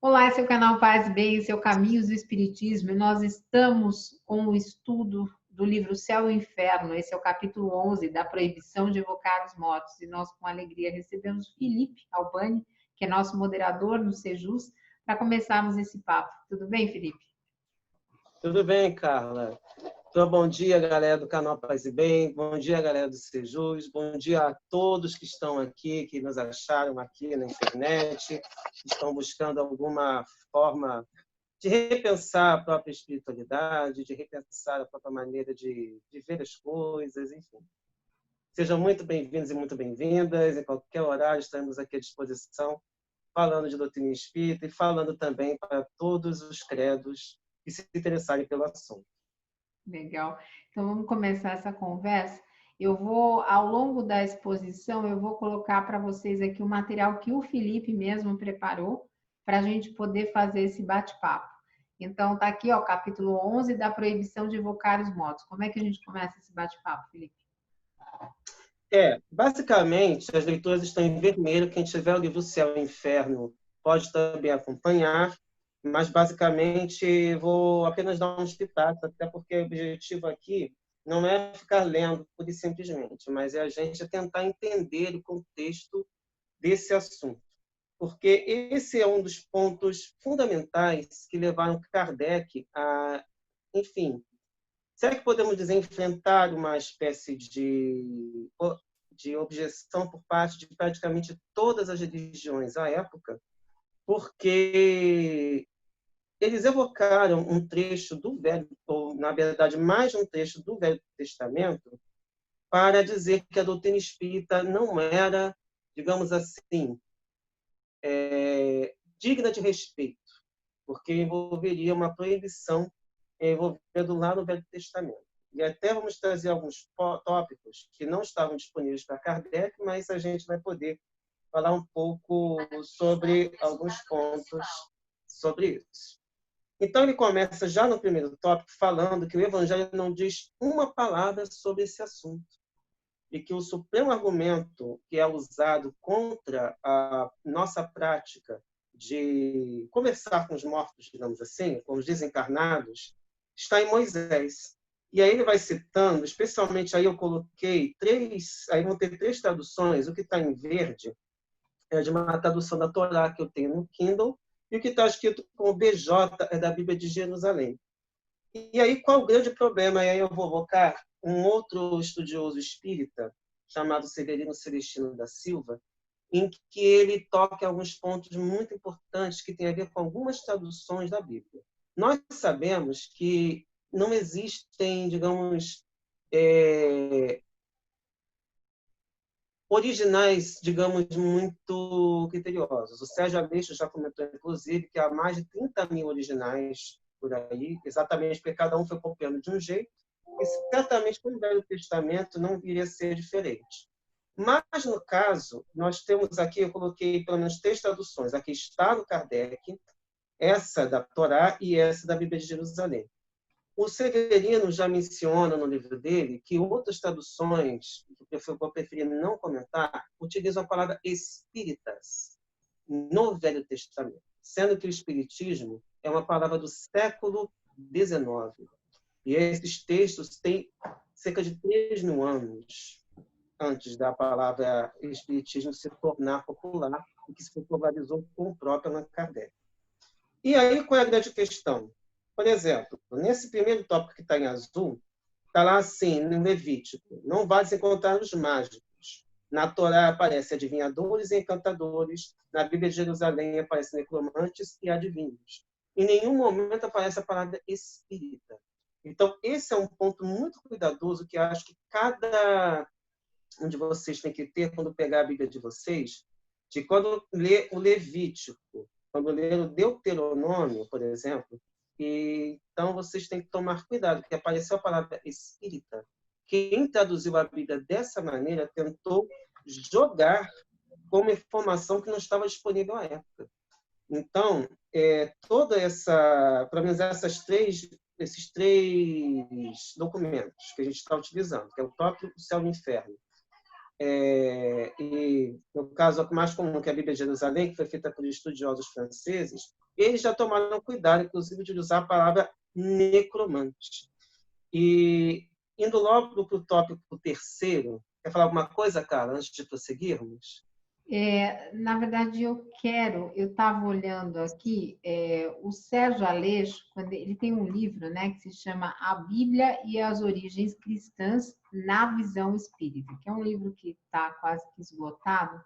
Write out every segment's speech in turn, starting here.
Olá, esse é o canal Paz e Bem, esse é o Caminhos do Espiritismo, e nós estamos com o estudo do livro Céu e Inferno. Esse é o capítulo 11 da proibição de evocar os mortos, e nós com alegria recebemos Felipe Albani, que é nosso moderador no Sejus, para começarmos esse papo. Tudo bem, Felipe? Tudo bem, Carla. Então, bom dia, galera do canal Paz e Bem. Bom dia, galera do Sejus. Bom dia a todos que estão aqui, que nos acharam aqui na internet, que estão buscando alguma forma de repensar a própria espiritualidade, de repensar a própria maneira de ver as coisas, enfim. Sejam muito bem-vindos e muito bem-vindas. Em qualquer horário, estamos aqui à disposição, falando de doutrina espírita e falando também para todos os credos que se interessarem pelo assunto. Legal. Então vamos começar essa conversa. Eu vou, ao longo da exposição, eu vou colocar para vocês aqui o material que o Felipe mesmo preparou para a gente poder fazer esse bate-papo. Então tá aqui, ó, capítulo 11 da proibição de evocar os mortos. Como é que a gente começa esse bate-papo, Felipe? Basicamente, as leituras estão em vermelho. Quem tiver o livro Céu e Inferno pode também acompanhar, mas basicamente vou apenas dar uns pitacos, até porque o objetivo aqui não é ficar lendo pura e simplesmente, mas é a gente tentar entender o contexto desse assunto, porque esse é um dos pontos fundamentais que levaram Kardec a, enfim, será que podemos dizer enfrentar uma espécie de objeção por parte de praticamente todas as religiões à época, porque eles evocaram um trecho do Velho, ou na verdade mais um trecho do Velho Testamento, para dizer que a doutrina espírita não era, digamos assim, digna de respeito, porque envolveria uma proibição envolvendo lá no Velho Testamento. E até vamos trazer alguns tópicos que não estavam disponíveis para Kardec, mas a gente vai poder falar um pouco sobre alguns pontos sobre isso. Então, ele começa já no primeiro tópico falando que o Evangelho não diz uma palavra sobre esse assunto e que o supremo argumento que é usado contra a nossa prática de conversar com os mortos, digamos assim, com os desencarnados, está em Moisés. E aí ele vai citando, especialmente aí eu coloquei aí vão ter 3 traduções. O que está em verde é de uma tradução da Torá que eu tenho no Kindle, e o que está escrito com o BJ é da Bíblia de Jerusalém. E aí qual o grande problema? E aí eu vou evocar um outro estudioso espírita, chamado Severino Celestino da Silva, em que ele toca alguns pontos muito importantes que têm a ver com algumas traduções da Bíblia. Nós sabemos que não existem, digamos, originais, digamos, muito criteriosos. O Sérgio Aleixo já comentou, inclusive, que há mais de 30.000 originais por aí, exatamente porque cada um foi copiando de um jeito, e certamente com o Velho Testamento não iria ser diferente. Mas, no caso, nós temos aqui, eu coloquei pelo menos 3 traduções. Aqui está no Kardec, essa da Torá e essa da Bíblia de Jerusalém. O Severino já menciona no livro dele que outras traduções, que eu vou preferir não comentar, utilizam a palavra espíritas no Velho Testamento, sendo que o espiritismo é uma palavra do século XIX. E esses textos têm cerca de 3.000 anos antes da palavra espiritismo se tornar popular, e que se popularizou com o próprio Allan Kardec. E aí, qual é a grande questão? Por exemplo, nesse primeiro tópico que está em azul, está lá assim, no Levítico: não vale se encontrar os mágicos. Na Torá aparecem adivinhadores e encantadores. Na Bíblia de Jerusalém aparecem necromantes e adivinhos. Em nenhum momento aparece a palavra espírita. Então, esse é um ponto muito cuidadoso que eu acho que cada um de vocês tem que ter quando pegar a Bíblia de vocês, de quando ler o Levítico, quando ler o Deuteronômio, por exemplo. E, então, vocês têm que tomar cuidado, porque apareceu a palavra espírita. Quem traduziu a Bíblia dessa maneira tentou jogar como informação que não estava disponível à época. Então, toda essa, pelo menos esses três documentos que a gente está utilizando, que é o próprio Céu e o Inferno, e no caso mais comum, que é a Bíblia de Jerusalém, que foi feita por estudiosos franceses, eles já tomaram cuidado, inclusive, de usar a palavra necromante. E, indo logo para o tópico terceiro, quer falar alguma coisa, Carla, antes de prosseguirmos? Na verdade, eu estava olhando aqui, o Sérgio Aleixo, quando ele tem um livro, né, que se chama A Bíblia e as Origens Cristãs na Visão Espírita, que é um livro que está quase que esgotado,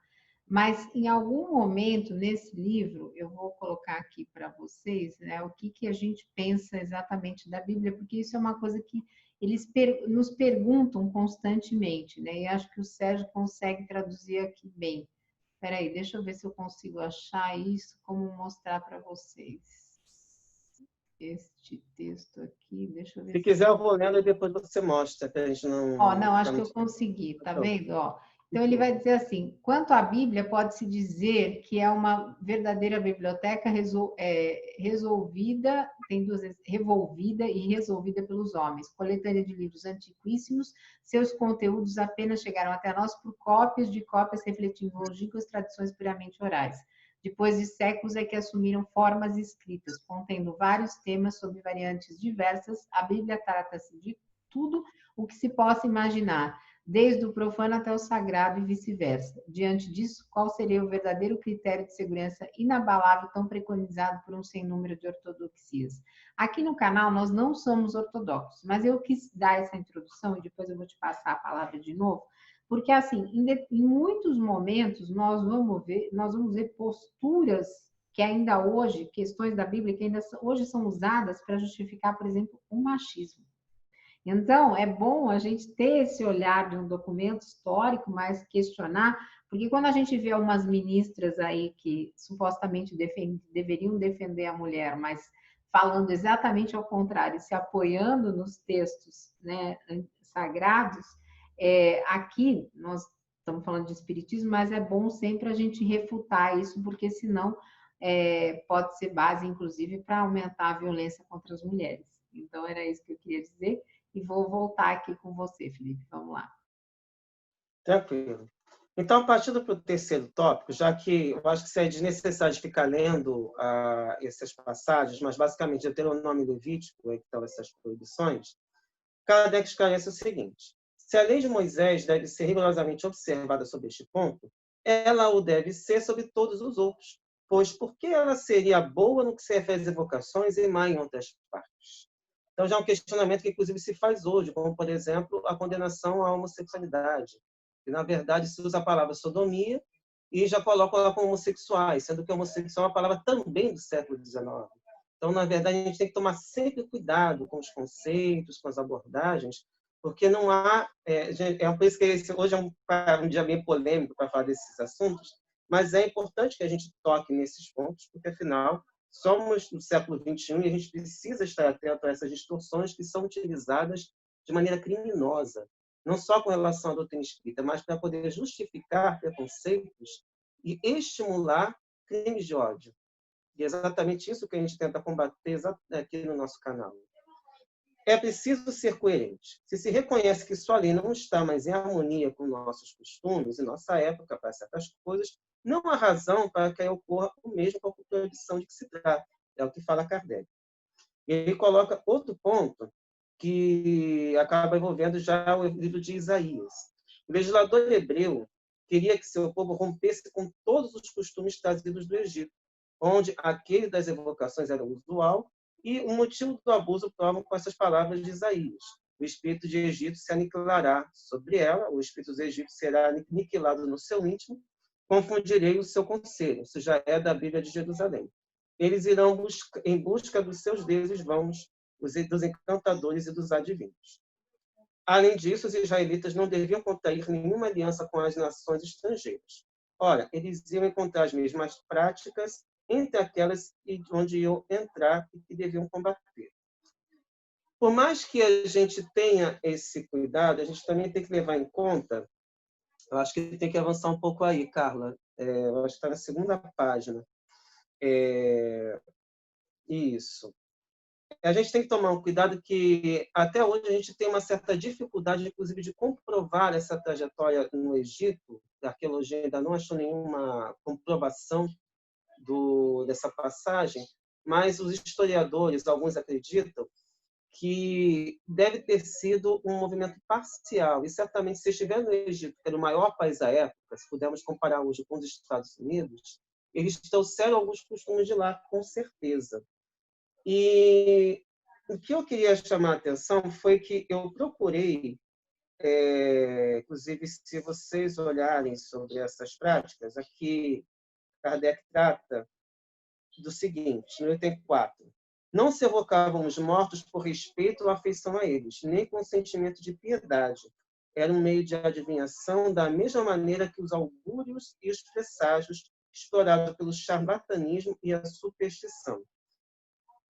mas em algum momento nesse livro, eu vou colocar aqui para vocês, né, o que a gente pensa exatamente da Bíblia, porque isso é uma coisa que eles nos perguntam constantemente, né, e acho que o Sérgio consegue traduzir aqui bem. Espera aí, deixa eu ver se eu consigo achar isso, como mostrar para vocês. Este texto aqui, deixa eu ver Se se... quiser, eu vou lendo e depois você mostra, para a gente Ó, não não, acho ficar que eu muito tempo. consegui, tá vendo? Ó, então ele vai dizer assim: quanto à Bíblia, pode-se dizer que é uma verdadeira biblioteca resolvida, tem duas vezes, revolvida e resolvida pelos homens, coletânea de livros antiquíssimos, seus conteúdos apenas chegaram até nós por cópias de cópias refletindo longínquas tradições puramente orais. Depois de séculos é que assumiram formas escritas, contendo vários temas sob variantes diversas. A Bíblia trata-se de tudo o que se possa imaginar, desde o profano até o sagrado e vice-versa. Diante disso, qual seria o verdadeiro critério de segurança inabalável tão preconizado por um sem número de ortodoxias? Aqui no canal nós não somos ortodoxos, mas eu quis dar essa introdução e depois eu vou te passar a palavra de novo, porque assim, em muitos momentos nós vamos ver posturas que ainda hoje, questões da Bíblia que ainda hoje são usadas para justificar, por exemplo, o machismo. Então, é bom a gente ter esse olhar de um documento histórico, mas questionar, porque quando a gente vê algumas ministras aí que supostamente deveriam defender a mulher, mas falando exatamente ao contrário, se apoiando nos textos, né, sagrados, aqui nós estamos falando de espiritismo, mas é bom sempre a gente refutar isso, porque senão pode ser base, inclusive, para aumentar a violência contra as mulheres. Então, era isso que eu queria dizer. E vou voltar aqui com você, Felipe. Vamos lá. Tranquilo. Então, partindo para o terceiro tópico, já que eu acho que seria desnecessário de ficar lendo essas passagens, mas basicamente Deuteronômio e Levítico, que estão essas proibições, Kardec esclarece o seguinte: se a lei de Moisés deve ser rigorosamente observada sobre este ponto, ela o deve ser sobre todos os outros, pois por que ela seria boa no que se refere às evocações e má em outras partes? Então, já é um questionamento que, inclusive, se faz hoje, como, por exemplo, a condenação à homossexualidade. E, na verdade, se usa a palavra sodomia e já coloca lá como homossexuais, sendo que homossexual é uma palavra também do século XIX. Então, na verdade, a gente tem que tomar sempre cuidado com os conceitos, com as abordagens, porque não há... por isso que hoje é um dia bem polêmico para falar desses assuntos, mas é importante que a gente toque nesses pontos, porque, afinal, somos no século XXI e a gente precisa estar atento a essas distorções que são utilizadas de maneira criminosa, não só com relação à doutrina espírita, mas para poder justificar preconceitos e estimular crimes de ódio. E é exatamente isso que a gente tenta combater aqui no nosso canal. É preciso ser coerente. Se se reconhece que sua lei não está mais em harmonia com nossos costumes e nossa época para certas coisas, não há razão para que ocorra o mesmo com a proibição de que se trata. É o que fala Kardec. E ele coloca outro ponto que acaba envolvendo já o livro de Isaías. O legislador hebreu queria que seu povo rompesse com todos os costumes trazidos do Egito, onde aquele das evocações era usual, e o motivo do abuso provam com essas palavras de Isaías: o espírito de Egito se aniquilará sobre ela, o espírito do Egito será aniquilado no seu íntimo, confundirei o seu conselho. Isso já é da Bíblia de Jerusalém. Eles irão em busca dos seus deuses vãos, dos encantadores e dos adivinhos. Além disso, os israelitas não deviam contrair nenhuma aliança com as nações estrangeiras. Ora, eles iam encontrar as mesmas práticas entre aquelas onde iam entrar e que deviam combater. Por mais que a gente tenha esse cuidado, a gente também tem que levar em conta, eu acho que tem que avançar um pouco aí, Carla, eu acho que está na segunda página. Isso. A gente tem que tomar um cuidado que, até hoje, a gente tem uma certa dificuldade, inclusive, de comprovar essa trajetória no Egito. A arqueologia ainda não achou nenhuma comprovação dessa passagem, mas os historiadores, alguns acreditam, que deve ter sido um movimento parcial. E certamente, se estiver no Egito, que era o maior país da época, se pudermos comparar hoje com os Estados Unidos, eles trouxeram alguns costumes de lá, com certeza. E o que eu queria chamar a atenção foi que eu procurei, inclusive, se vocês olharem sobre essas práticas, aqui Kardec trata do seguinte, no item 4. Não se evocavam os mortos por respeito ou afeição a eles, nem com sentimento de piedade. Era um meio de adivinhação da mesma maneira que os augúrios e os presságios explorados pelo charlatanismo e a superstição.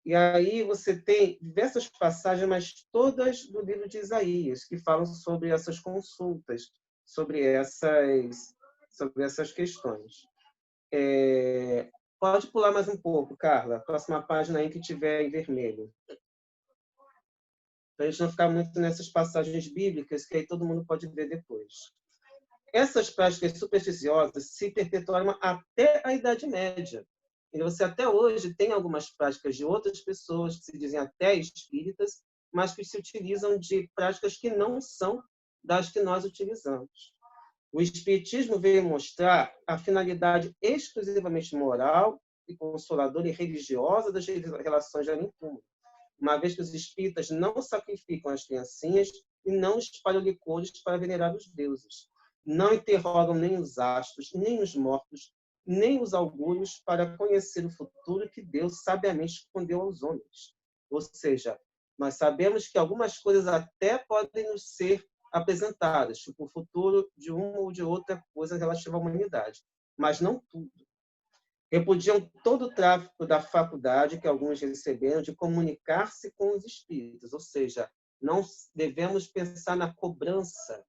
E aí você tem diversas passagens, mas todas do livro de Isaías, que falam sobre essas consultas, sobre essas questões. Pode pular mais um pouco, Carla. Próxima página aí que tiver em vermelho. Para a gente não ficar muito nessas passagens bíblicas, que aí todo mundo pode ver depois. Essas práticas supersticiosas se perpetuaram até a Idade Média. E você até hoje tem algumas práticas de outras pessoas que se dizem até espíritas, mas que se utilizam de práticas que não são das que nós utilizamos. O Espiritismo veio mostrar a finalidade exclusivamente moral e consoladora e religiosa das relações de além-túmulo, uma vez que os espíritas não sacrificam as criancinhas e não espalham licores para venerar os deuses. Não interrogam nem os astros, nem os mortos, nem os augúrios para conhecer o futuro que Deus sabiamente escondeu aos homens. Ou seja, nós sabemos que algumas coisas até podem nos ser apresentadas, tipo o futuro de uma ou de outra coisa relativa à humanidade, mas não tudo. Repudiam todo o tráfico da faculdade que alguns receberam de comunicar-se com os espíritos, ou seja, não devemos pensar na cobrança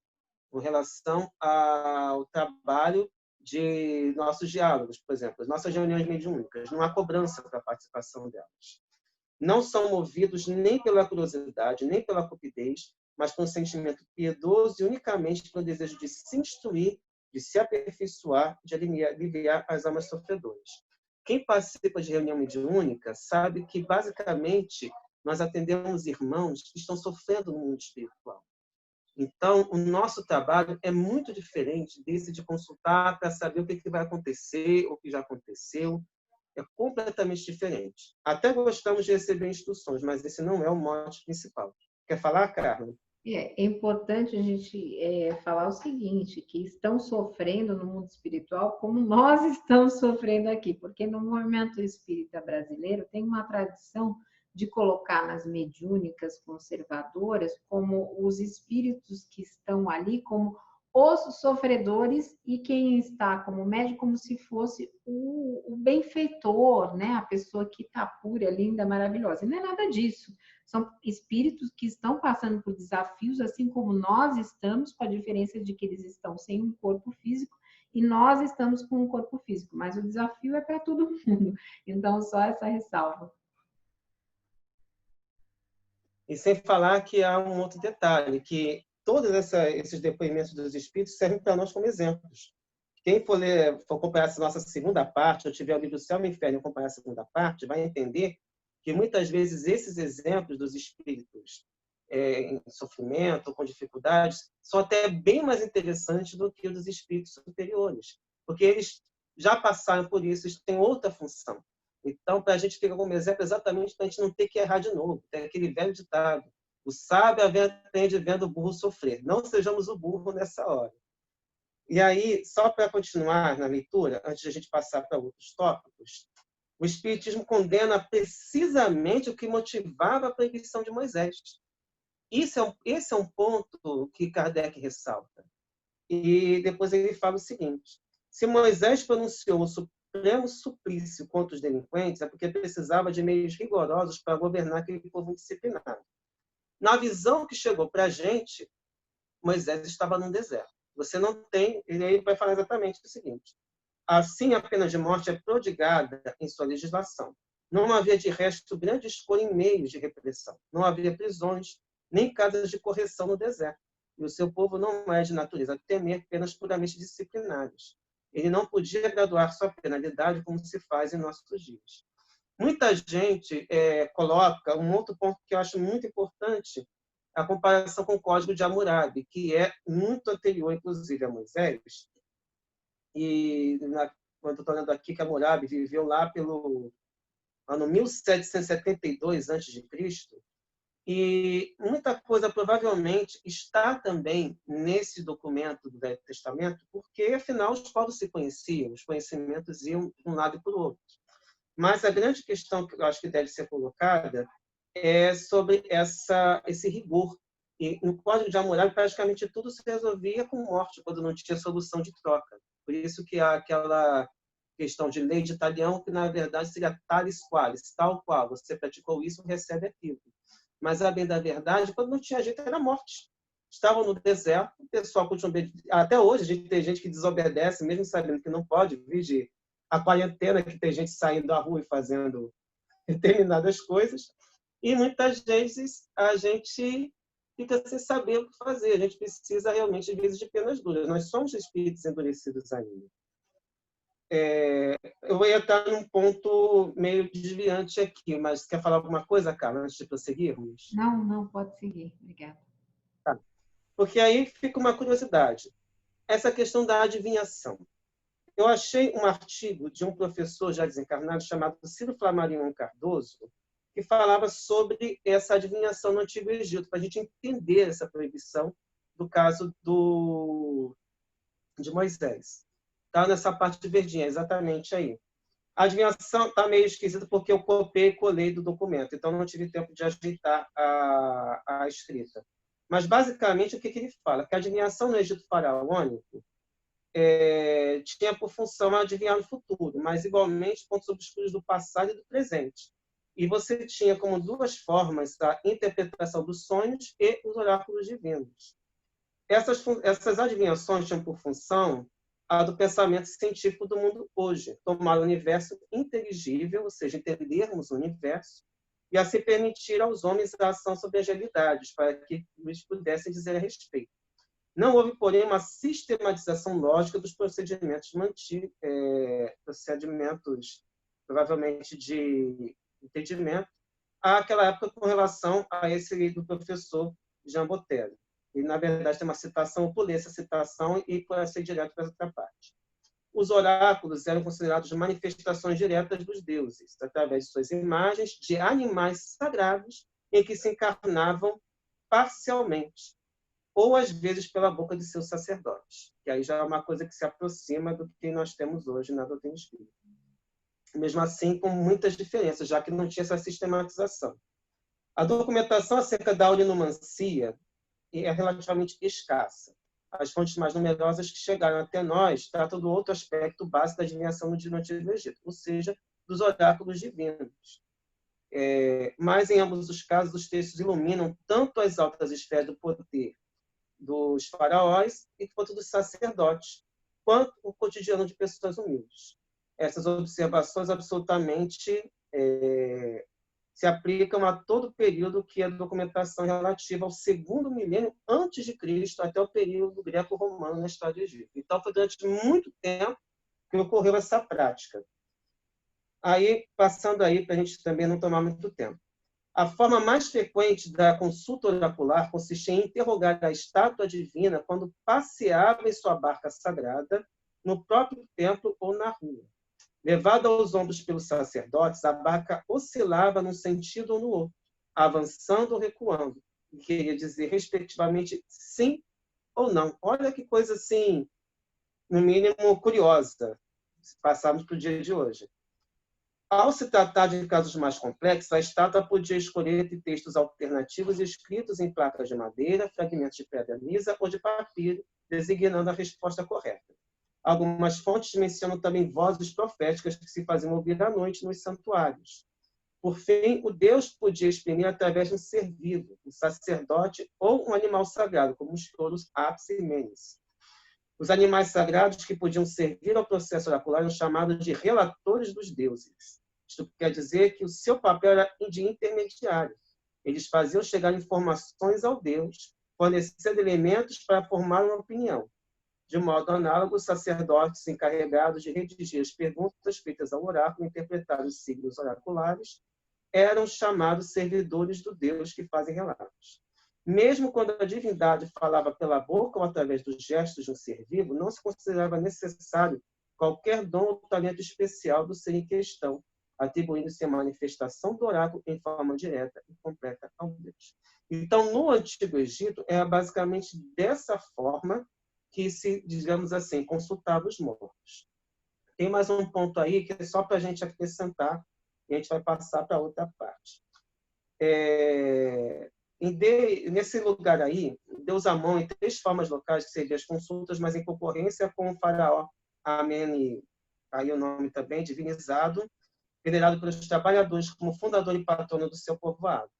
com relação ao trabalho de nossos diálogos, por exemplo, as nossas reuniões mediúnicas, não há cobrança para a participação delas. Não são movidos nem pela curiosidade, nem pela cupidez, mas com um sentimento piedoso e unicamente pelo desejo de se instruir, de se aperfeiçoar, de aliviar as almas sofredoras. Quem participa de reunião mediúnica sabe que, basicamente, nós atendemos irmãos que estão sofrendo no mundo espiritual. Então, o nosso trabalho é muito diferente desse de consultar para saber o que vai acontecer, o que já aconteceu. É completamente diferente. Até gostamos de receber instruções, mas esse não é o mote principal. Quer falar, Carla? É importante a gente falar o seguinte, que estão sofrendo no mundo espiritual como nós estamos sofrendo aqui, porque no movimento espírita brasileiro tem uma tradição de colocar nas mediúnicas conservadoras como os espíritos que estão ali como os sofredores e quem está como médico como se fosse o benfeitor, né? A pessoa que está pura, linda, maravilhosa. E não é nada disso. São espíritos que estão passando por desafios, assim como nós estamos, com a diferença de que eles estão sem um corpo físico e nós estamos com um corpo físico. Mas o desafio é para todo mundo. Então, só essa ressalva. E sem falar que há um outro detalhe, que todos esses depoimentos dos espíritos servem para nós como exemplos. Quem for acompanhar essa nossa segunda parte, ou tiver o livro Céu e Inferno e acompanhar a segunda parte, vai entender que muitas vezes esses exemplos dos espíritos em sofrimento, com dificuldades, são até bem mais interessantes do que os dos espíritos superiores, porque eles já passaram por isso, eles têm outra função. Então, para a gente ficar como exemplo, exatamente para a gente não ter que errar de novo. Tem aquele velho ditado: o sábio aprende vendo o burro sofrer. Não sejamos o burro nessa hora. E aí, só para continuar na leitura, antes de a gente passar para outros tópicos, o Espiritismo condena precisamente o que motivava a proibição de Moisés. Esse é um ponto que Kardec ressalta. E depois ele fala o seguinte: se Moisés pronunciou o supremo suplício contra os delinquentes, é porque precisava de meios rigorosos para governar aquele povo indisciplinado. Na visão que chegou para a gente, Moisés estava num deserto. Você não tem... Ele vai falar exatamente o seguinte: assim, a pena de morte é prodigada em sua legislação. Não havia, de resto, grande escolha em meios de repressão. Não havia prisões, nem casas de correção no deserto. E o seu povo não é de natureza temer penas puramente disciplinares. Ele não podia graduar sua penalidade como se faz em nossos dias. Muita gente coloca um outro ponto que eu acho muito importante, a comparação com o Código de Hammurabi, que é muito anterior, inclusive, a Moisés. E, quando eu estou lendo aqui que Hammurabi viveu lá pelo ano 1772 a.C., e muita coisa provavelmente está também nesse documento do Velho Testamento, porque, afinal, os povos se conheciam, os conhecimentos iam de um lado e para o outro. Mas a grande questão que eu acho que deve ser colocada é sobre esse rigor. E no Código de Hammurabi, praticamente tudo se resolvia com morte, quando não tinha solução de troca. Por isso que há aquela questão de lei de talião, que na verdade seria talis qualis, tal qual, você praticou isso, recebe aquilo. Mas, a bem da verdade, quando não tinha jeito, era morte. Estavam no deserto, o pessoal continua. Até hoje, a gente tem gente que desobedece, mesmo sabendo que não pode, vide a quarentena, que tem gente saindo da rua e fazendo determinadas coisas. E muitas vezes a gente fica sem saber o que fazer. A gente precisa realmente, às vezes, de penas duras. Nós somos espíritos endurecidos ainda. Eu ia estar num ponto meio desviante aqui, mas quer falar alguma coisa, Carla, antes de prosseguirmos? Não, não, pode seguir. Obrigada. Tá. Porque aí fica uma curiosidade. Essa questão da adivinhação. Eu achei um artigo de um professor já desencarnado chamado Ciro Flammarion Cardoso, que falava sobre essa adivinhação no Antigo Egito, para a gente entender essa proibição do caso de Moisés. Está nessa parte verdinha, exatamente aí. A adivinhação está meio esquisita porque eu copiei e colei do documento, então não tive tempo de ajeitar a escrita. Mas, basicamente, o que ele fala? Que a adivinhação no Egito faraônico tinha por função adivinhar no futuro, mas, igualmente, pontos obscuros do passado e do presente. E você tinha como duas formas a interpretação dos sonhos e os oráculos divinos. Essas adivinhações tinham por função a do pensamento científico do mundo hoje, tomar o universo inteligível, ou seja, entendermos o universo, e a se permitir aos homens a ação sobre as realidades, para que eles pudessem dizer a respeito. Não houve, porém, uma sistematização lógica dos procedimentos procedimentos provavelmente de entendimento, àquela época com relação a esse livro do professor Jean Botelho. E, na verdade, tem uma citação, eu pulei essa citação e passei direto para outra parte. Os oráculos eram considerados manifestações diretas dos deuses, através de suas imagens de animais sagrados em que se encarnavam parcialmente, ou às vezes pela boca de seus sacerdotes, que aí já é uma coisa que se aproxima do que nós temos hoje na doutrina espírita. Mesmo assim, com muitas diferenças, já que não tinha essa sistematização. A documentação acerca da aurinomancia é relativamente escassa. As fontes mais numerosas que chegaram até nós tratam do outro aspecto básico da adivinhação no Antigo Egito, ou seja, dos oráculos divinos. Mas, em ambos os casos, os textos iluminam tanto as altas esferas do poder dos faraós quanto dos sacerdotes, quanto o cotidiano de pessoas humildes. Essas observações absolutamente se aplicam a todo o período que é documentação relativa ao segundo milênio antes de Cristo até o período greco-romano na história do Egito. Então, foi durante muito tempo que ocorreu essa prática. Aí, passando aí, para a gente também não tomar muito tempo. A forma mais frequente da consulta oracular consistia em interrogar a estátua divina quando passeava em sua barca sagrada, no próprio templo ou na rua. Levada aos ombros pelos sacerdotes, a barca oscilava num sentido ou no outro, avançando ou recuando, que queria dizer, respectivamente, sim ou não. Olha que coisa, assim, no mínimo, curiosa, se passarmos para o dia de hoje. Ao se tratar de casos mais complexos, a estátua podia escolher entre textos alternativos escritos em placas de madeira, fragmentos de pedra lisa ou de papiro, designando a resposta correta. Algumas fontes mencionam também vozes proféticas que se faziam ouvir à noite nos santuários. Por fim, o Deus podia exprimir através de um ser vivo, um sacerdote ou um animal sagrado, como os touros Apis e Menes. Os animais sagrados que podiam servir ao processo oracular eram chamados de relatores dos deuses. Isto quer dizer que o seu papel era de intermediário. Eles faziam chegar informações ao Deus, fornecendo elementos para formar uma opinião. De modo análogo, os sacerdotes encarregados de redigir as perguntas feitas ao oráculo e interpretar os signos oraculares eram chamados servidores do Deus que fazem relatos. Mesmo quando a divindade falava pela boca ou através dos gestos de um ser vivo, não se considerava necessário qualquer dom ou talento especial do ser em questão, atribuindo-se a manifestação do oráculo em forma direta e completa ao Deus. Então, no Antigo Egito, era basicamente dessa forma que se, digamos assim, consultava os mortos. Tem mais um ponto aí que é só para a gente acrescentar e a gente vai passar para outra parte. Nesse lugar aí, Deus Amon, em 3 formas locais, que seriam as consultas, mas em concorrência com o faraó Amene, aí o nome também, divinizado, venerado pelos trabalhadores como fundador e patrono do seu povoado.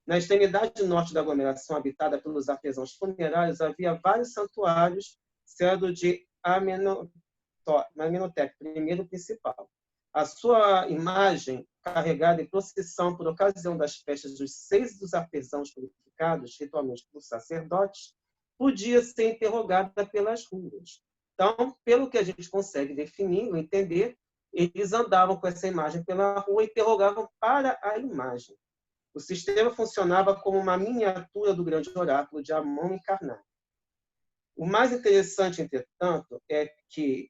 Na extremidade norte da aglomeração, habitada pelos artesãos funerários, havia vários santuários, sendo de Amenhotep, primeiro principal. A sua imagem, carregada em procissão por ocasião das festas dos 6 dos artesãos purificados, ritualmente por sacerdotes, podia ser interrogada pelas ruas. Então, pelo que a gente consegue definir, entender, eles andavam com essa imagem pela rua e interrogavam para a imagem. O sistema funcionava como uma miniatura do grande oráculo de Amon encarnado. O mais interessante, entretanto, é que,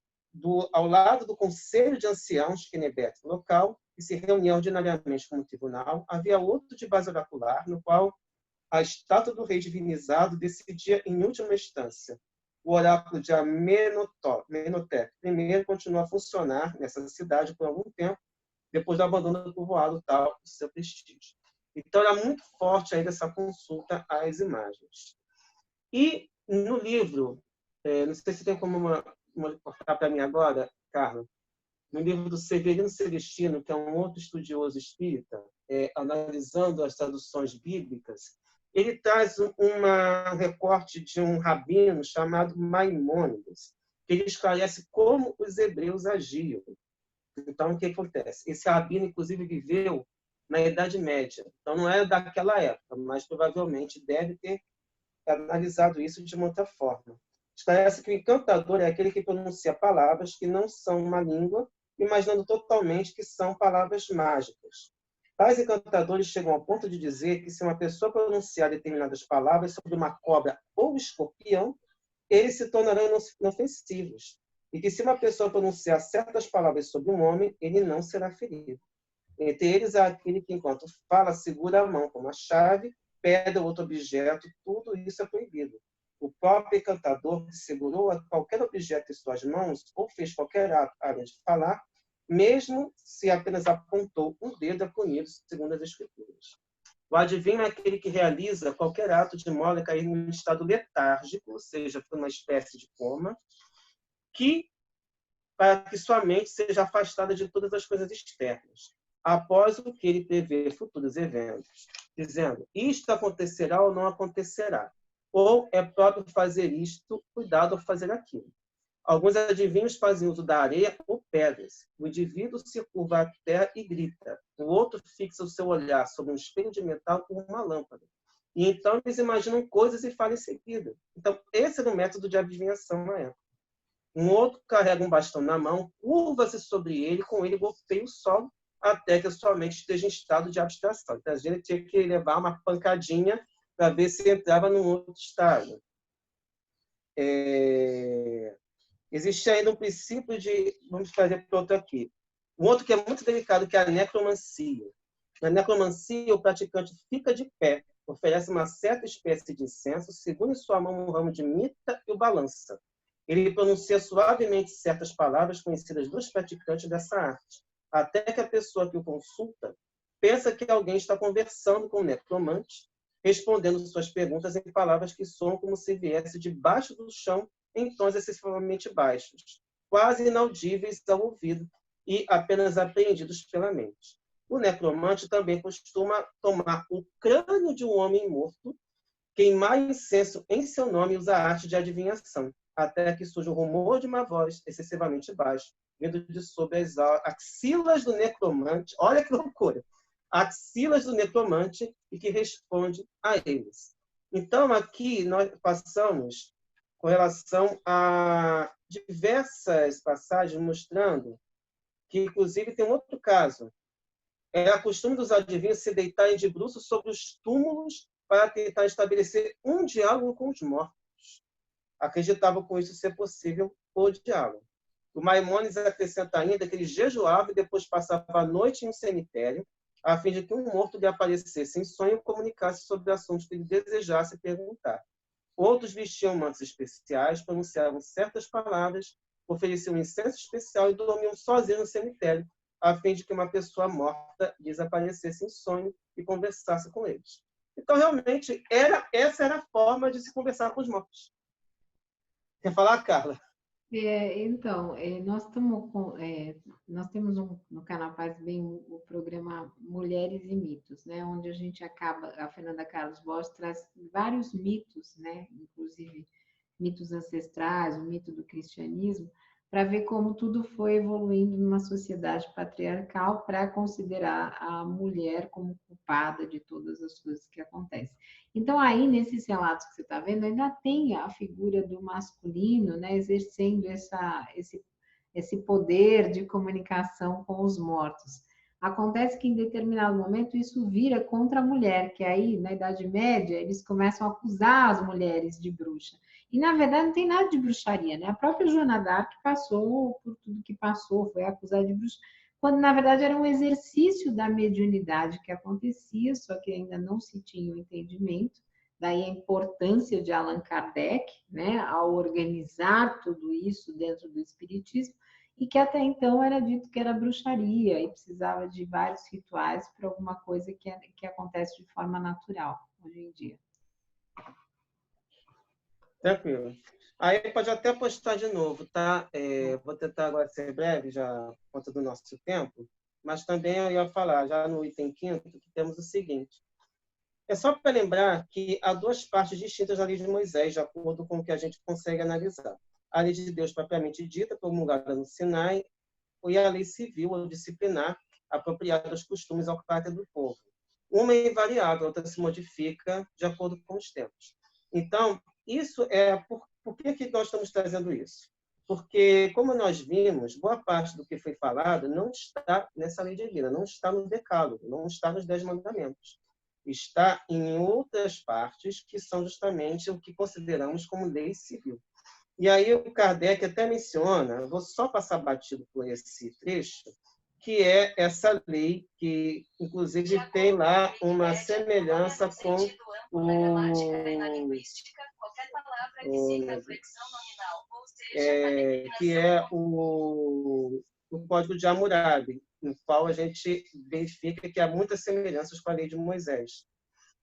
ao lado do Conselho de Anciãos Kenebet local, que se reunia ordinariamente como tribunal, havia outro de base oracular, no qual a estátua do rei divinizado decidia em última instância. O oráculo de Amenhotep I continuou a funcionar nessa cidade por algum tempo, depois do abandono do povoado tal do seu prestígio. Então, era muito forte ainda essa consulta às imagens. E no livro, não sei se tem como cortar para mim agora, Carla, no livro do Severino Celestino, que é um outro estudioso espírita, analisando as traduções bíblicas, ele traz um recorte de um rabino chamado Maimônides, que ele esclarece como os hebreus agiam. Então, o que acontece? Esse rabino, inclusive, viveu na Idade Média. Então, não é daquela época, mas provavelmente deve ter analisado isso de uma outra forma. Esclarece que o encantador é aquele que pronuncia palavras que não são uma língua, imaginando totalmente que são palavras mágicas. Tais encantadores chegam ao ponto de dizer que se uma pessoa pronunciar determinadas palavras sobre uma cobra ou escorpião, eles se tornarão inofensivos. E que se uma pessoa pronunciar certas palavras sobre um homem, ele não será ferido. Entre eles há aquele que, enquanto fala, segura a mão com uma chave, pedra ou outro objeto, tudo isso é proibido. O próprio encantador que segurou qualquer objeto em suas mãos ou fez qualquer ato além de falar, mesmo se apenas apontou um dedo, é punido, segundo as Escrituras. O adivinho é aquele que realiza qualquer ato de modo a cair num estado letárgico, ou seja, por uma espécie de coma, para que sua mente seja afastada de todas as coisas externas, após o que ele prevê futuros eventos, dizendo, isto acontecerá ou não acontecerá, ou é próprio fazer isto, cuidado ao fazer aquilo. Alguns adivinhos fazem uso da areia ou pedras. O indivíduo se curva à terra e grita. O outro fixa o seu olhar sobre um espelho de metal ou uma lâmpada. E então eles imaginam coisas e falam em seguida. Então, esse era o método de adivinhação na época. Um outro carrega um bastão na mão, curva-se sobre ele, com ele golpeia o solo, até que a sua mente esteja em estado de abstração. Então, a gente tinha que levar uma pancadinha para ver se entrava num outro estado. Existe ainda um princípio de... Vamos fazer para outro aqui. Um outro que é muito delicado, que é a necromancia. Na necromancia, o praticante fica de pé, oferece uma certa espécie de incenso, segura em sua mão um ramo de mita e o balança. Ele pronuncia suavemente certas palavras conhecidas dos praticantes dessa arte, até que a pessoa que o consulta pensa que alguém está conversando com o necromante, respondendo suas perguntas em palavras que soam como se viesse debaixo do chão em tons excessivamente baixos, quase inaudíveis ao ouvido e apenas apreendidos pela mente. O necromante também costuma tomar o crânio de um homem morto, queimar incenso em seu nome e usar a arte de adivinhação, até que surja o rumor de uma voz excessivamente baixa, vindo de sob as axilas do necromante. Olha que loucura! Axilas do necromante e que responde a eles. Então, aqui nós passamos com relação a diversas passagens mostrando que, inclusive, tem um outro caso. Era costume dos adivinhos se deitarem de bruços sobre os túmulos para tentar estabelecer um diálogo com os mortos. Acreditava com isso ser possível o diálogo. O Maimônides acrescenta ainda que ele jejuava e depois passava a noite em um cemitério, a fim de que um morto lhe aparecesse em sonho e comunicasse sobre assuntos que ele desejasse perguntar. Outros vestiam mantos especiais, pronunciavam certas palavras, ofereciam um incenso especial e dormiam sozinhos no cemitério, a fim de que uma pessoa morta lhes aparecesse em sonho e conversasse com eles. Então, realmente, essa era a forma de se conversar com os mortos. Quer falar, Carla? Nós temos no canal Paz Bem o programa Mulheres e Mitos, né? Onde a gente a Fernanda Carlos Borges traz vários mitos, né? Inclusive mitos ancestrais, o mito do cristianismo, para ver como tudo foi evoluindo numa sociedade patriarcal para considerar a mulher como culpada de todas as coisas que acontecem. Então, aí, nesses relatos que você está vendo, ainda tem a figura do masculino, né, exercendo esse poder de comunicação com os mortos. Acontece que, em determinado momento, isso vira contra a mulher, que aí, na Idade Média, eles começam a acusar as mulheres de bruxa. E, na verdade, não tem nada de bruxaria, né? A própria Joana d'Arc passou por tudo que passou, foi acusada de bruxa, quando, na verdade, era um exercício da mediunidade que acontecia, só que ainda não se tinha o entendimento. Daí a importância de Allan Kardec, né, ao organizar tudo isso dentro do espiritismo, e que até então era dito que era bruxaria e precisava de vários rituais para alguma coisa que acontece de forma natural hoje em dia. Tranquilo. Aí pode até postar de novo, tá? Vou tentar agora ser breve, já por conta do nosso tempo, mas também eu ia falar, já no item 5º, que temos o seguinte. É só para lembrar que há duas partes distintas da lei de Moisés, de acordo com o que a gente consegue analisar. A lei de Deus propriamente dita, promulgada no Sinai, e a lei civil ou disciplinar, apropriada aos costumes ao caráter do povo. Uma é invariável, a outra se modifica de acordo com os tempos. Então, isso é por que nós estamos trazendo isso? Porque, como nós vimos, boa parte do que foi falado não está nessa lei divina, não está no Decálogo, não está nos 10 mandamentos. Está em outras partes que são justamente o que consideramos como lei civil. E aí o Kardec até menciona, vou só passar batido por esse trecho, que é essa lei que, inclusive, tem lá uma semelhança com que é o Código de Hammurabi, no qual a gente verifica que há muitas semelhanças com a lei de Moisés.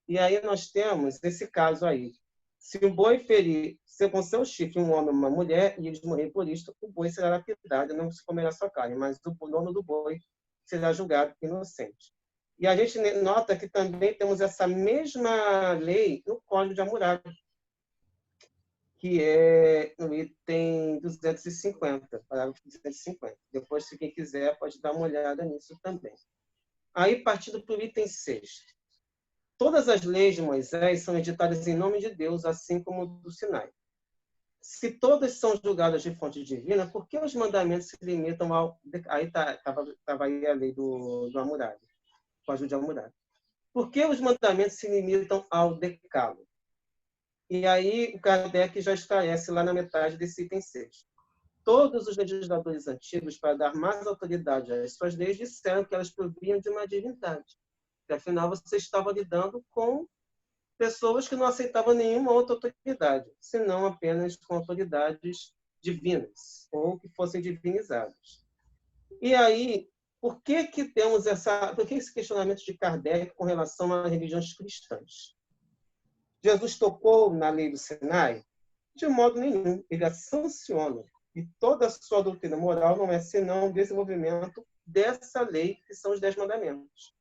E aí nós temos esse caso aí. Se o boi ferir com seu chifre um homem ou uma mulher e eles morrerem por isto, o boi será lapidado e não se comerá sua carne, mas o dono do boi será julgado inocente. E a gente nota que também temos essa mesma lei no Código de Hammurabi, que é no item 250, parágrafo 250. Depois, se quem quiser, pode dar uma olhada nisso também. Aí, partindo para o item 6. Todas as leis de Moisés são editadas em nome de Deus, assim como do Sinai. Se todas são julgadas de fonte divina, por que os mandamentos se limitam ao... Aí estava aí a lei do Hammurabi, Código de Hammurabi. Por que os mandamentos se limitam ao decálogo? E aí o Kardec já esclarece lá na metade desse item 6. Todos os legisladores antigos, para dar mais autoridade às suas leis, disseram que elas provinham de uma divindade. Porque, afinal, você estava lidando com pessoas que não aceitavam nenhuma outra autoridade, senão apenas com autoridades divinas, ou que fossem divinizadas. E aí, por que esse questionamento de Kardec com relação às religiões cristãs? Jesus tocou na lei do Sinai? De modo nenhum. Ele a sanciona. E toda a sua doutrina moral não é senão o desenvolvimento dessa lei, que são os 10 mandamentos.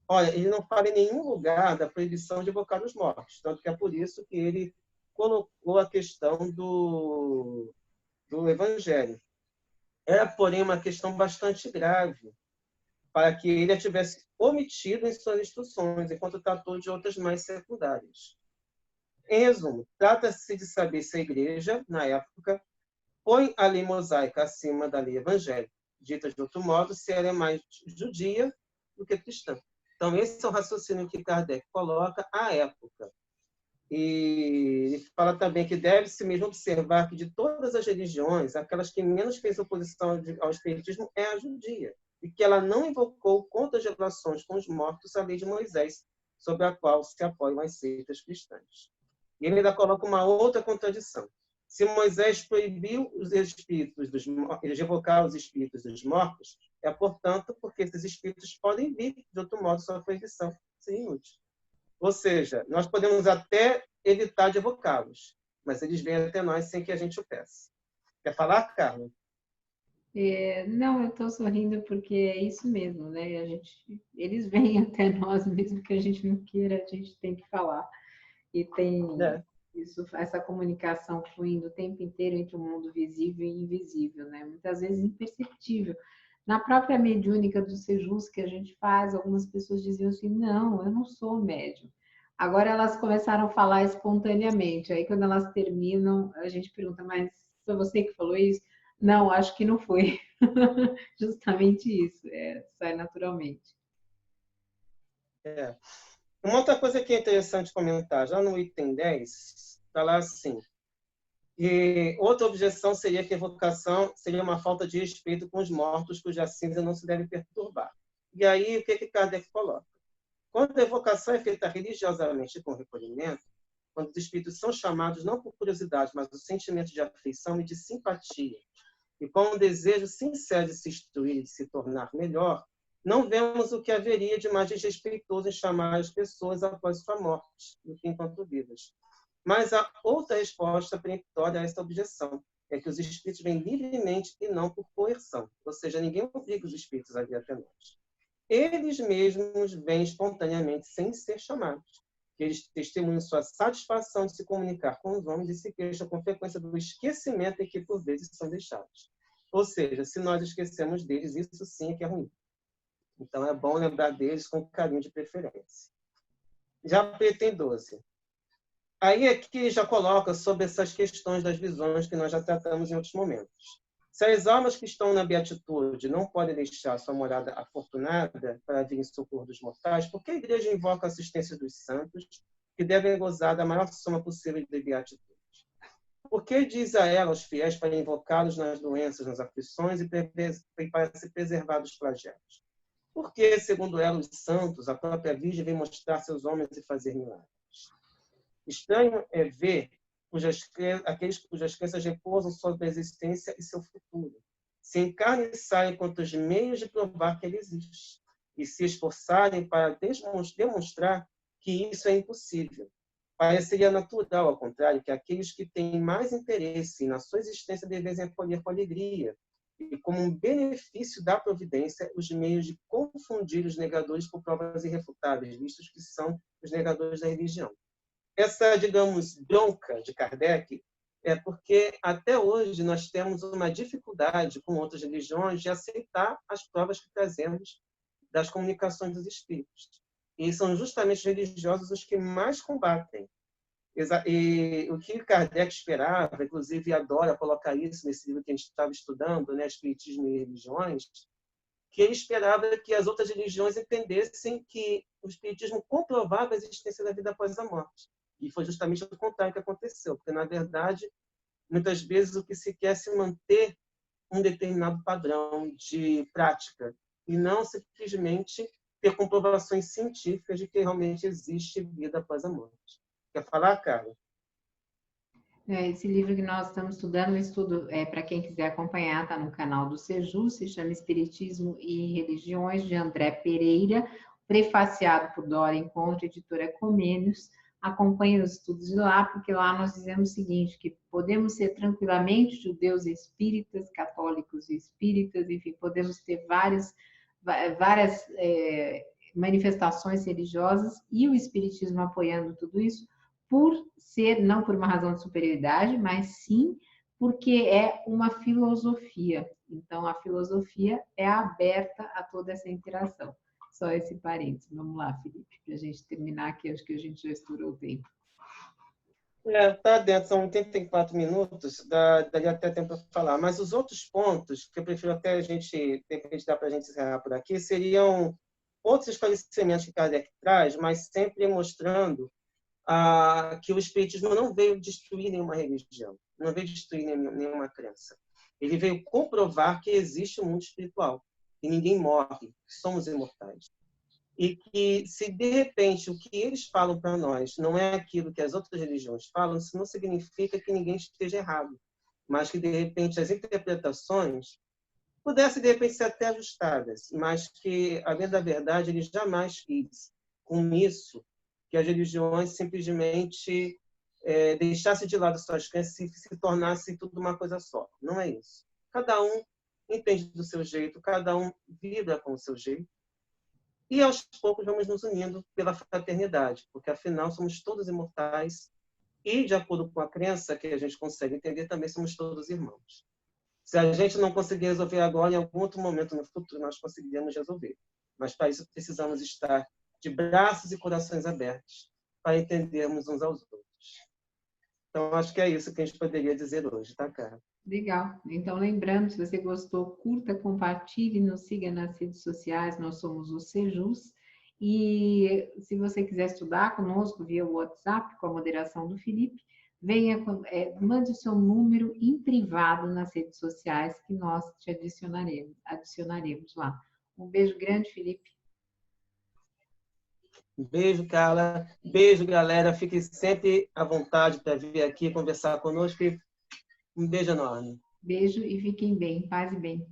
Olha, ele não fala em nenhum lugar da proibição de invocar os mortos, tanto que é por isso que ele colocou a questão do Evangelho. Era, porém, uma questão bastante grave, para que ele a tivesse omitido em suas instruções, enquanto tratou de outras mais secundárias. Em resumo, trata-se de saber se a igreja, na época, põe a lei mosaica acima da lei evangélica. Dita de outro modo, se ela é mais judia do que cristã. Então, esse é o raciocínio que Kardec coloca à época. E ele fala também que deve-se mesmo observar que de todas as religiões, aquelas que menos fez oposição ao espiritismo é a judia, e que ela não invocou contra as relações com os mortos a lei de Moisés, sobre a qual se apoiam as seitas cristãs. E ele ainda coloca uma outra contradição. Se Moisés proibiu os espíritos de evocar os espíritos dos mortos, é, portanto, porque esses espíritos podem vir, de outro modo, sua proibição seria inútil. Ou seja, nós podemos até evitar de evocá-los, mas eles vêm até nós sem que a gente o peça. Quer falar, Carla? Não, eu estou sorrindo porque é isso mesmo, né? Eles vêm até nós, mesmo que a gente não queira, a gente tem que falar. E tem essa comunicação fluindo o tempo inteiro entre o mundo visível e invisível, né? Muitas vezes imperceptível. Na própria mediúnica do Sejus que a gente faz, algumas pessoas diziam assim, não, eu não sou médium. Agora elas começaram a falar espontaneamente. Aí quando elas terminam, a gente pergunta, mas foi você que falou isso? Não, acho que não foi. Justamente isso, sai naturalmente. Uma outra coisa que é interessante comentar, já no item 10, está lá assim, e outra objeção seria que a evocação seria uma falta de respeito com os mortos, cuja cinza não se deve perturbar. E aí, o que Kardec coloca? Quando a evocação é feita religiosamente com recolhimento, quando os espíritos são chamados não por curiosidade, mas do sentimento de afeição e de simpatia, e com o desejo sincero de se instruir e de se tornar melhor, não vemos o que haveria de mais desrespeitoso em chamar as pessoas após sua morte, do que enquanto vivas. Mas há outra resposta peremptória a essa objeção, é que os espíritos vêm livremente e não por coerção, ou seja, ninguém obriga os espíritos a vir até nós. Eles mesmos vêm espontaneamente, sem ser chamados. Eles testemunham sua satisfação de se comunicar com os homens e se queixam com frequência do esquecimento em que, por vezes, são deixados. Ou seja, se nós esquecemos deles, isso sim é que é ruim. Então, é bom lembrar deles com carinho de preferência. Já o item 12. Aí aqui já coloca sobre essas questões das visões que nós já tratamos em outros momentos. Se as almas que estão na beatitude não podem deixar sua morada afortunada para vir em socorro dos mortais, por que a igreja invoca a assistência dos santos, que devem gozar da maior soma possível de beatitude? Por que diz a ela, aos fiéis, para invocá-los nas doenças, nas aflições e para se preservar dos flagelos? Porque, segundo ela, os santos, a própria Virgem, vem mostrar seus homens e fazer milagres. Estranho é ver aqueles cujas crenças repousam sobre a existência e seu futuro se encarnem e saem quanto os meios de provar que ele existe e se esforçarem para demonstrar que isso é impossível. Pareceria natural, ao contrário, que aqueles que têm mais interesse na sua existência devessem acolher com alegria e, como um benefício da providência, os meios de confundir os negadores por provas irrefutáveis, vistos que são os negadores da religião. Essa, digamos, bronca de Kardec é porque até hoje nós temos uma dificuldade com outras religiões de aceitar as provas que trazemos das comunicações dos espíritos. E são justamente os religiosos os que mais combatem. E o que Kardec esperava, inclusive adora colocar isso nesse livro que a gente estava estudando, né, Espiritismo e Religiões, que ele esperava que as outras religiões entendessem que o espiritismo comprovava a existência da vida após a morte. E foi justamente o contrário que aconteceu, porque, na verdade, muitas vezes o que se quer é se manter um determinado padrão de prática e não simplesmente ter comprovações científicas de que realmente existe vida após a morte. Quer falar, Carla? Esse livro que nós estamos estudando, o estudo, para quem quiser acompanhar, está no canal do Sejus, se chama Espiritismo e Religiões, de André Pereira, prefaciado por Dora Encontro, editora Ecumênios. Acompanhe os estudos de lá, porque lá nós dizemos o seguinte, que podemos ser tranquilamente judeus e espíritas, católicos e espíritas, enfim, podemos ter várias manifestações religiosas e o espiritismo apoiando tudo isso, por ser, não por uma razão de superioridade, mas sim porque é uma filosofia. Então, a filosofia é aberta a toda essa interação. Só esse parênteses. Vamos lá, Felipe, para a gente terminar aqui, acho que a gente já estourou o tempo. Tá dentro, são 84 minutos, daria até tempo para falar. Mas os outros pontos, que eu prefiro até a gente, de repente, dar para a gente encerrar por aqui, seriam outros esclarecimentos que Kardec traz, mas sempre mostrando que o Espiritismo não veio destruir nenhuma religião, não veio destruir nenhuma crença. Ele veio comprovar que existe o mundo espiritual, que ninguém morre, que somos imortais. E que, se de repente o que eles falam para nós não é aquilo que as outras religiões falam, isso não significa que ninguém esteja errado, mas que, de repente, as interpretações pudessem, de repente, ser até ajustadas, mas que, a bem da verdade, ele jamais quis, com isso, que as religiões simplesmente deixassem de lado suas crenças e se tornasse tudo uma coisa só. Não é isso. Cada um entende do seu jeito, cada um vibra com o seu jeito, e aos poucos vamos nos unindo pela fraternidade, porque afinal somos todos imortais e, de acordo com a crença que a gente consegue entender, também somos todos irmãos. Se a gente não conseguir resolver agora, em algum outro momento no futuro nós conseguiremos resolver. Mas para isso precisamos estar de braços e corações abertos para entendermos uns aos outros. Então, acho que é isso que a gente poderia dizer hoje, tá, cara? Legal. Então, lembrando, se você gostou, curta, compartilhe, nos siga nas redes sociais, nós somos o Sejus. E se você quiser estudar conosco via WhatsApp, com a moderação do Felipe, venha, mande o seu número em privado nas redes sociais que nós te adicionaremos lá. Um beijo grande, Felipe. Beijo, Carla. Beijo, galera. Fique sempre à vontade para vir aqui conversar conosco. Um beijo enorme. Beijo e fiquem bem. Paz e bem.